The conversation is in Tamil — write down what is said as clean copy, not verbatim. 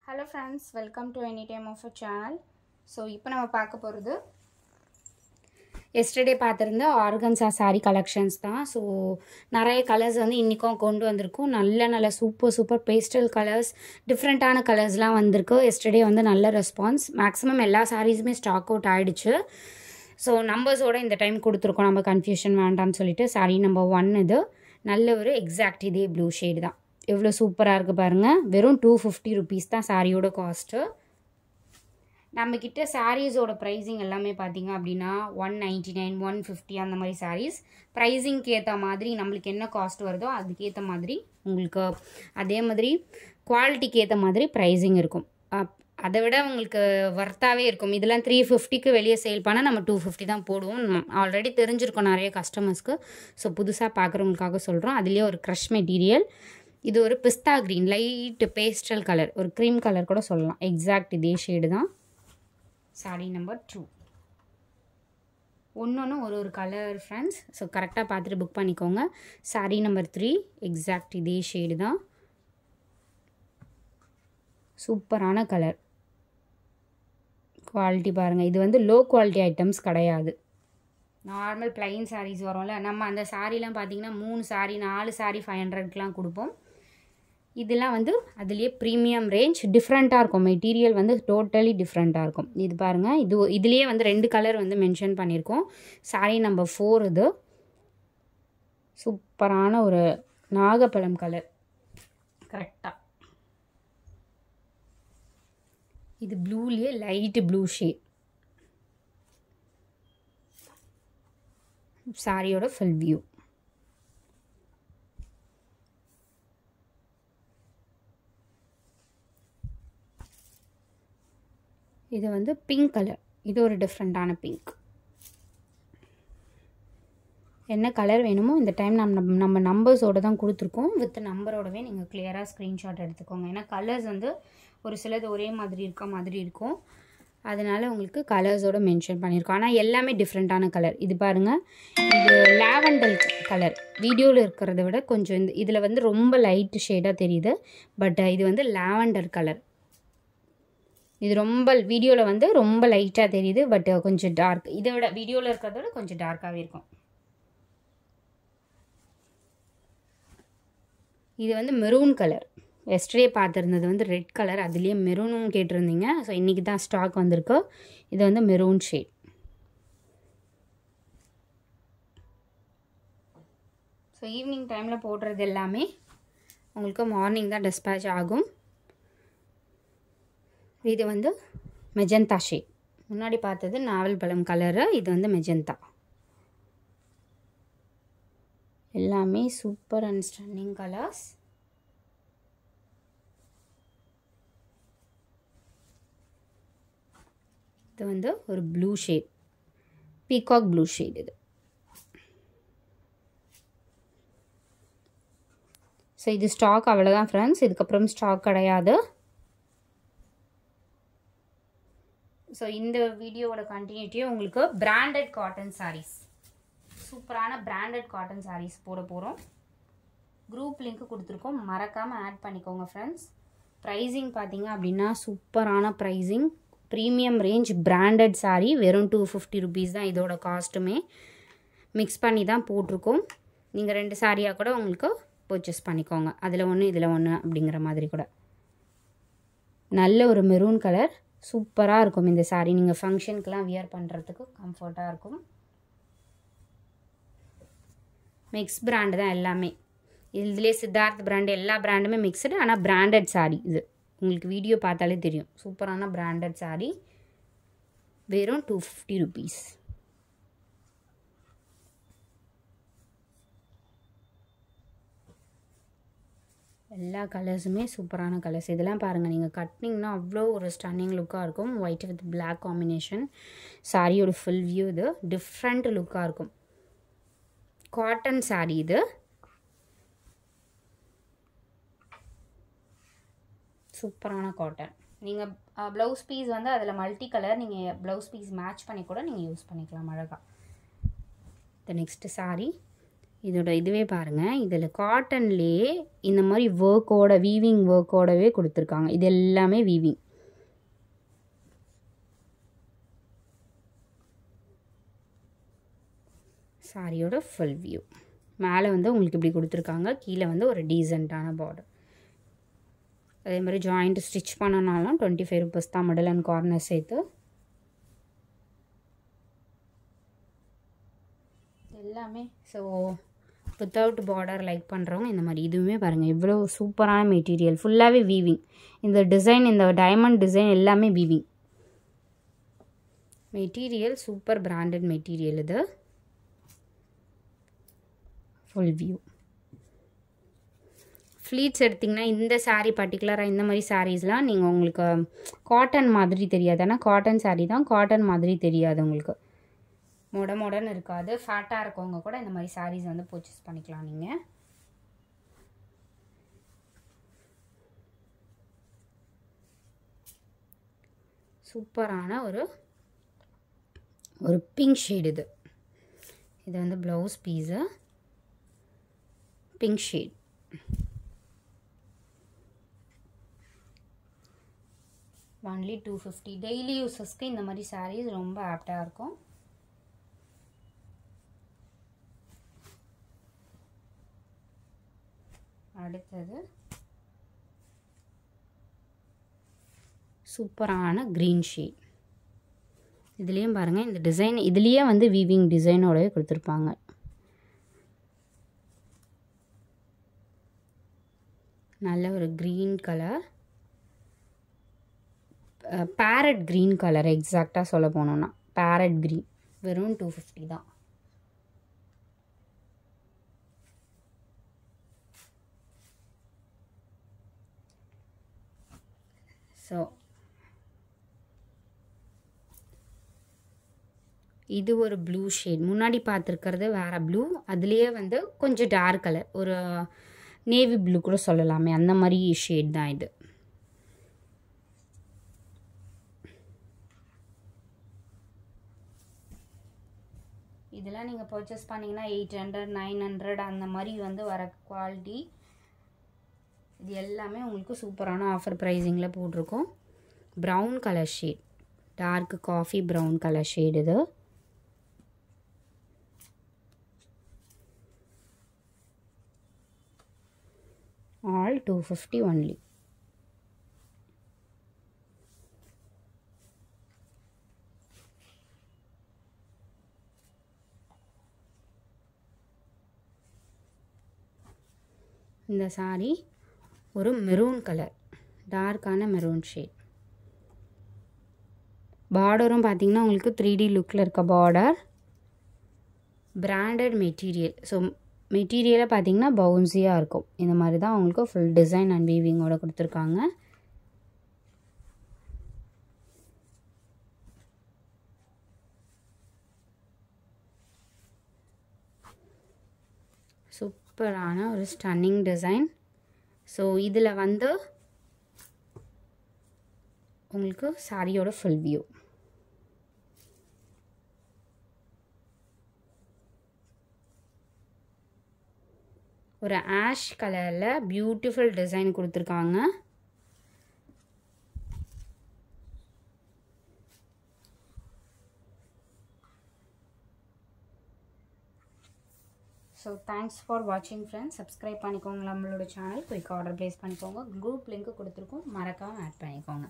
Hello friends, welcome to Anytime of a channel. So இப்போ நம்ம பார்க்க போகிறது yesterday பார்த்திருந்த ஆர்கன்சா saree collections தான். ஸோ நிறைய கலர்ஸ் வந்து இன்றைக்கும் கொண்டு வந்திருக்கும். நல்ல சூப்பர் பேஸ்டல் கலர்ஸ், டிஃப்ரெண்ட்டான கலர்ஸ்லாம் வந்திருக்கு. yesterday வந்து நல்ல ரெஸ்பான்ஸ். மேக்ஸிமம் எல்லா சாரீஸுமே ஸ்டாக் அவுட் ஆகிடுச்சு. ஸோ நம்பர்ஸோடு இந்த டைம் கொடுத்துருக்கோம், நம்ம கன்ஃபியூஷன் வேண்டாம்னு சொல்லிட்டு. சாரீ நம்பர் 1 இது நல்ல ஒரு எக்ஸாக்ட் இதே ப்ளூ ஷேடு தான். எவ்வளோ சூப்பராக இருக்குது பாருங்கள். வெறும் 250 rupees தான் சாரியோட காஸ்ட்டு. நம்மக்கிட்ட சாரீஸோட ப்ரைஸிங் எல்லாமே பார்த்திங்க அப்படின்னா 199, 150 அந்த மாதிரி சாரீஸ். ப்ரைஸிங்க்கு ஏற்ற மாதிரி நம்மளுக்கு என்ன காஸ்ட் வருதோ அதுக்கேற்ற மாதிரி உங்களுக்கு அதே மாதிரி குவாலிட்டிக்கு ஏற்ற மாதிரி ப்ரைஸிங் இருக்கும். அதை விட உங்களுக்கு வர்த்தாகவே இருக்கும். இதெல்லாம் 350க்கு வெளியே சேல் பண்ணால் நம்ம 250 தான் போடுவோம். ஆல்ரெடி தெரிஞ்சிருக்கோம் நிறைய கஸ்டமர்ஸ்க்கு. ஸோ புதுசாக பார்க்குறவங்களுக்காக சொல்கிறோம். அதுலேயே ஒரு க்ரஷ் மெட்டீரியல். இது ஒரு பிஸ்தா க்ரீன், லைட் பேஸ்டல் கலர், ஒரு க்ரீம் கலர் கூட சொல்லலாம். எக்ஸாக்ட் இதே ஷேடு தான். சாரீ நம்பர் 2. ஒன்று ஒரு கலர் ஃப்ரெண்ட்ஸ். ஸோ கரெக்டாக பார்த்துட்டு புக் பண்ணிக்கோங்க. சாரீ நம்பர் 3 எக்ஸாக்ட் இதே ஷேடு தான். சூப்பரான கலர். குவாலிட்டி பாருங்கள். இது வந்து லோ குவாலிட்டி ஐட்டம்ஸ் கிடையாது. நார்மல் ப்ளைன் சாரீஸ் வரும்ல, நம்ம அந்த சாரீலாம் பார்த்திங்கன்னா 3 சாரீ 4 சாரீ 500க்குலாம் கொடுப்போம். இதெல்லாம் வந்து அதுலேயே ப்ரீமியம் ரேஞ்ச். டிஃப்ரெண்ட்டாக இருக்கும். மெட்டீரியல் வந்து டோட்டலி டிஃப்ரெண்ட்டாக இருக்கும். இது பாருங்கள். இதுலேயே வந்து 2 கலர் வந்து மென்ஷன் பண்ணியிருக்கோம். சாரீ நம்பர் 4 இது. சூப்பரான ஒரு நாகப்பழம் கலர். கரெக்டாக இது ப்ளூலேயே லைட்டு ப்ளூ ஷேட். சாரியோட ஃபுல் வியூ. இது வந்து பிங்க் கலர். இது ஒரு டிஃப்ரெண்ட்டான பிங்க். என்ன கலர் வேணுமோ இந்த டைம் நம்ம நம்பர்ஸோடு தான் கொடுத்துருக்கோம். வித் நம்பரோடவே நீங்கள் கிளியராக ஸ்க்ரீன்ஷாட் எடுத்துக்கோங்க. ஏன்னா கலர்ஸ் வந்து ஒரு சிலது ஒரே மாதிரி இருக்க மாதிரி இருக்கும். அதனால் உங்களுக்கு கலர்ஸோடு மென்ஷன் பண்ணியிருக்கோம். ஆனால் எல்லாமே டிஃப்ரெண்ட்டான கலர். இது பாருங்கள். இது லாவெண்டர் கலர். வீடியோவில் இருக்கிறத விட கொஞ்சம் இதில் வந்து ரொம்ப லைட் ஷேடாக தெரியுது. பட் இது வந்து லாவெண்டர் கலர். இது ரொம்ப வீடியோவில் வந்து ரொம்ப லைட்டாக தெரியுது. பட் கொஞ்சம் டார்க். இதை விட வீடியோவில் இருக்கிறத விட கொஞ்சம் டார்க்காகவே இருக்கும். இது வந்து மெரூன் கலர். எஸ்டர்டே பார்த்துருந்தது வந்து ரெட் கலர். அதுலேயே மெரூனும் கேட்டிருந்தீங்க. ஸோ இன்றைக்கி தான் ஸ்டாக் வந்திருக்கு. இது வந்து மெரூன் ஷேட். ஸோ ஈவினிங் டைமில் போடுறது எல்லாமே உங்களுக்கு மார்னிங் தான் டிஸ்பேச் ஆகும். இது வந்து மெஜந்தா ஷேட். முன்னாடி பார்த்தது நாவல் பழம் கலரு. இது வந்து மெஜந்தா. எல்லாமே சூப்பர் அண்ட் ஸ்டன்னிங் கலர்ஸ். இது வந்து ஒரு blue shade, peacock blue shade. இது ஸோ இது ஸ்டாக் அவ்வளோதான் ஃப்ரெண்ட்ஸ். இதுக்கப்புறம் ஸ்டாக் கிடையாது. ஸோ இந்த வீடியோவோட கண்டினியூட்டியும் உங்களுக்கு பிராண்டட் காட்டன் சாரீஸ், சூப்பரான பிராண்டட் காட்டன் சாரீஸ் போட போகிறோம். குரூப் லிங்க் கொடுத்துருக்கோம், மறக்காமல் ஆட் பண்ணிக்கோங்க ஃப்ரெண்ட்ஸ். ப்ரைஸிங் பார்த்தீங்க அப்படின்னா சூப்பரான pricing. Premium range branded sari. வெறும் 250 rupees தான் இதோட காஸ்ட்டுமே. மிக்ஸ் பண்ணி தான் போட்டிருக்கோம். நீங்கள் 2 சாரியாக கூட உங்களுக்கு பர்ச்சேஸ் பண்ணிக்கோங்க. அதில் ஒன்று இதில் ஒன்று அப்படிங்கிற மாதிரி கூட. நல்ல ஒரு மெரூன் கலர். சூப்பராக இருக்கும் இந்த சாரீ. நீங்கள் ஃபங்க்ஷனுக்கெலாம் வியர் பண்ணுறதுக்கு கம்ஃபர்ட்டாக இருக்கும். மிக்ஸ் பிராண்டு தான் எல்லாமே. இதுலேயே சித்தார்த் பிராண்டு, எல்லா பிராண்டுமே மிக்சடு. ஆனால் பிராண்டட் சாரீ இது. உங்களுக்கு வீடியோ பார்த்தாலே தெரியும். சூப்பரான பிராண்டட் சாரீ. வெறும் 250 rupees. எல்லா கலர்ஸுமே சூப்பரான கலர்ஸ். இதெல்லாம் பாருங்கள், நீங்கள் கட்டினீங்கன்னா அவ்வளோ ஒரு ஸ்டன்னிங் லுக்காக இருக்கும். White with black combination. சாரியோட ஃபுல் வியூ. இது டிஃப்ரெண்ட் லுக்காக இருக்கும். காட்டன் சாரீ இது. சூப்பரான காட்டன். நீங்கள் ப்ளவுஸ் பீஸ் வந்து அதில் மல்டி கலர், நீங்கள் ப்ளவுஸ் பீஸ் மேட்ச் பண்ணி கூட நீங்கள் யூஸ் பண்ணிக்கலாம் அழகாக. த நெக்ஸ்ட்டு சாரீ. இதோட இதுவே பாருங்கள், இதில் காட்டன்லேயே இந்த மாதிரி ஒர்க்கோட வீவிங் ஒர்க்கோடவே கொடுத்துருக்காங்க. இது எல்லாமே வீவிங். சாரியோட ஃபுல் வியூ. மேலே வந்து உங்களுக்கு இப்படி கொடுத்துருக்காங்க, கீழே வந்து ஒரு டீசெண்டான பார்டர். அதே மாதிரி ஜாயிண்ட் ஸ்டிச் பண்ணனாலும் 25 rupees தான், மிடில் அண்ட் கார்னர் சேர்த்து. எல்லாமே ஸோ வித்தவுட் பார்டர் லைக் பண்ணுறவங்க இந்த மாதிரி இதுவுமே பாருங்கள், இவ்வளோ சூப்பரான மெட்டீரியல், ஃபுல்லாகவே வீவிங். இந்த டிசைன், இந்த டைமண்ட் டிசைன் எல்லாமே வீவிங் மெட்டீரியல். சூப்பர் பிராண்டட் மெட்டீரியல் இது. Full view. ஃப்ளீட்ஸ் எடுத்திங்கன்னா இந்த சாரீ பர்டிகுலராக இந்த மாதிரி சாரீஸ்லாம் நீங்கள் உங்களுக்கு காட்டன் மாதிரி தெரியாது. ஆனால் காட்டன் சாரீ தான், காட்டன் மாதிரி தெரியாது உங்களுக்கு, மொடன்னு இருக்காது. ஃபேட்டாக இருக்கவங்க கூட இந்த மாதிரி சாரீஸ் வந்து பர்ச்சேஸ் பண்ணிக்கலாம் நீங்கள். சூப்பரான ஒரு பிங்க் ஷேட். இது வந்து blouse piece, pink shade. Only 250. Daily யூஸஸ்க்கு இந்த மாதிரி சாரீஸ் ரொம்ப ஆப்டாக இருக்கும். அடுத்தது சூப்பரான க்ரீன் ஷேட். இதுலேயும் பாருங்கள், இந்த டிசைன் இதுலேயே வந்து வீவிங் டிசைனோடவே கொடுத்துருப்பாங்க. நல்ல ஒரு green colour, farad green colour எக்ஸாக்டாக சொல்ல போனோன்னா பேரட் க்ரீன். வெறும் 250 தான். ஸோ இது ஒரு ப்ளூ ஷேட். முன்னாடி பார்த்துருக்கிறது வேறு ப்ளூ, அதுலேயே வந்து கொஞ்சம் டார்க் கலர், ஒரு நேவி ப்ளூ கூட சொல்லலாமே, அந்த மாதிரி ஷேட் தான் இது. இதெல்லாம் நீங்கள் பர்ச்சேஸ் பண்ணிங்கன்னா 800 900 அந்த மாதிரி வந்து வர குவாலிட்டி. இது எல்லாமே உங்களுக்கு சூப்பரான ஆஃபர் ப்ரைஸிங்கில் போட்டிருக்கோம். Brown colour shade, dark coffee brown colour shade. இது ஆல் 250 ஒன்லி. இந்த சாரி ஒரு மெரூன் கலர், டார்க்கான மெரூன் ஷேட். பார்டரும் பார்த்தீங்கன்னா உங்களுக்கு 3D லுக்கில் இருக்க பார்டர். Branded material. ஸோ மெட்டீரியலை பார்த்தீங்கன்னா பவுன்ஸியாக இருக்கும். இந்த மாதிரி தான் உங்களுக்கு ஃபுல் டிசைன் அண்ட் வீவிங்கோட கொடுத்துருக்காங்க. சூப்பரான ஒரு ஸ்டன்னிங் டிசைன். ஸோ இதில் வந்து உங்களுக்கு சாரியோட ஃபுல் வியூ. ஒரு ஆஷ் கலரில் பியூட்டிஃபுல் டிசைன் கொடுத்துருக்காங்க. ஸோ தேங்க்ஸ் ஃபார் வாட்சிங் ஃப்ரெண்ட்ஸ். சப்ஸ்கிரைப் பண்ணிக்கோங்க நம்மளோட சேனல். குயிக் ஆர்டர் ப்ளேஸ் பண்ணிக்கோங்க. குரூப் லிங்க் கொடுத்துருக்கோம், மறக்காமல் ஆட் பண்ணிக்கோங்க.